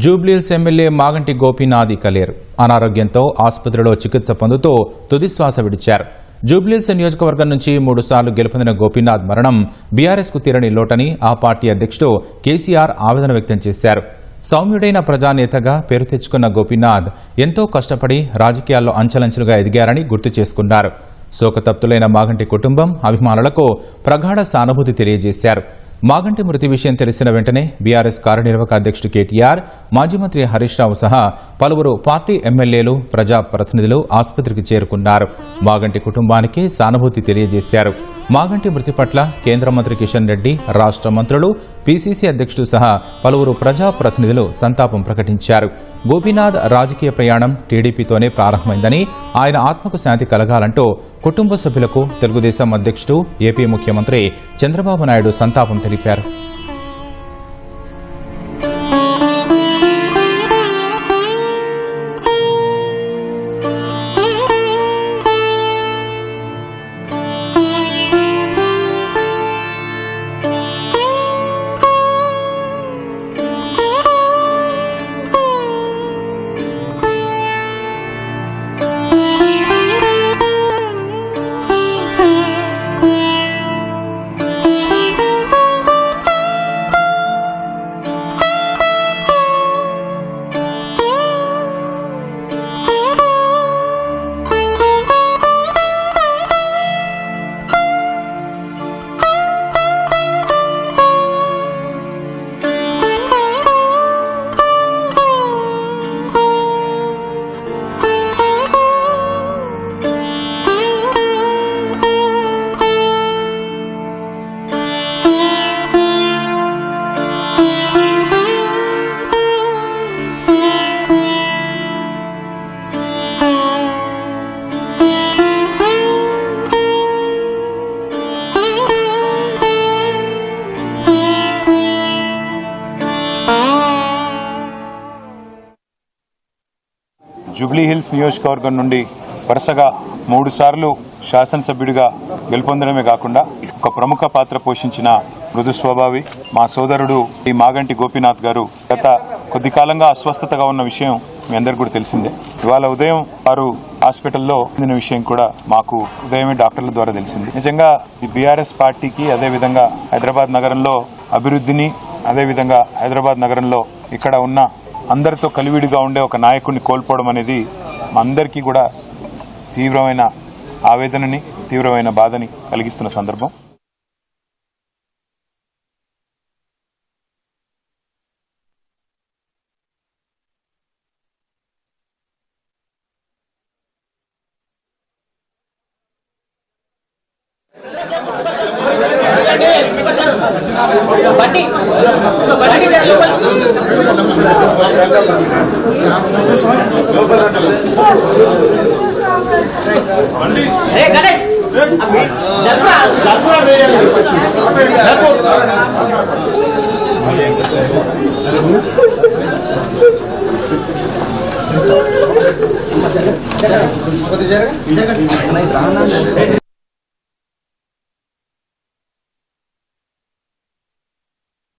Jubilee Hills MLA Maganti Gopinath లేరు. అనారోగ్యంతో ఆసుపత్రిలో చికిత్స పొందుతూ తుదిశ్వాస విడిచారు. జూబ్లీహిల్స్ నియోజకవర్గం నుంచి 3 సార్లు గెలుపొందిన గోపీనాథ్ మరణం బీఆర్ఎస్కు తీరని లోటని ఆ పార్టీ అధ్యక్షుడు కేసీఆర్ ఆవేదన వ్యక్తం చేశారు. సౌమ్యుడైన ప్రజానేతగా పేరు తెచ్చుకున్న గోపీనాథ్ ఎంతో కష్టపడి రాజకీయాల్లో అంచెలంచెలుగా ఎదిగారని గుర్తు చేసుకున్నారు. శోకతప్తులైన మాగంటి కుటుంబం, అభిమానులకు ప్రగాఢ సానుభూతి తెలియజేశారు. మాగంటి మృతి విషయం తెలిసిన వెంటనే బీఆర్ఎస్ కార్యనిర్వాహక అధ్యక్షుడు కేటీఆర్, మాజీ మంత్రి హరీష్ రావు సహా పలువురు పార్టీ ఎమ్మెల్యేలు, ప్రజాప్రతినిధులు ఆసుపత్రికి చేరుకున్నారు. మాగంటి కుటుంబానికి సానుభూతి తెలియజేశారు. మాగంటి మృతి పట్ల కేంద్ర మంత్రి కిషన్ రెడ్డి, రాష్ట్ర మంత్రులు, పీసీసీ అధ్యక్షుడు సహా పలువురు ప్రజాప్రతినిధులు సంతాపం ప్రకటించారు. గోపీనాథ్ రాజకీయ ప్రయాణం టీడీపీతోనే ప్రారంభమైందని, ఆయన ఆత్మకు శాంతి కలగాలంటూ కుటుంబ సభ్యులకు తెలుగుదేశం అధ్యక్షుడు, ఏపీ ముఖ్యమంత్రి చంద్రబాబు నాయుడు సంతాపం తెలిపారు. జూబ్లీహిల్స్ నియోజకవర్గం నుండి వరుసగా 3 సార్లు శాసనసభ్యుడిగా గెలుపొందడమే కాకుండా ఒక ప్రముఖ పాత్ర పోషించిన మృదు స్వభావి మా సోదరుడు ఈ మాగంటి గోపీనాథ్ గారు గత కొద్ది కాలంగా అస్వస్థతగా ఉన్న విషయం మీ అందరికీ కూడా తెలిసిందే. ఇవాళ ఉదయం వారు హాస్పిటల్లో ఉండిన విషయం కూడా మాకు ఉదయమే డాక్టర్ల ద్వారా తెలిసింది. నిజంగా ఈ బీఆర్ఎస్ పార్టీకి, అదేవిధంగా హైదరాబాద్ నగరంలో అభివృద్ధిని, అదేవిధంగా హైదరాబాద్ నగరంలో ఇక్కడ ఉన్న అందరితో కలివిడిగా ఉండే ఒక నాయకుడిని కోల్పోవడం అనేది మా అందరికీ కూడా తీవ్రమైన ఆవేదనని, తీవ్రమైన బాధని కలిగిస్తున్న సందర్భం.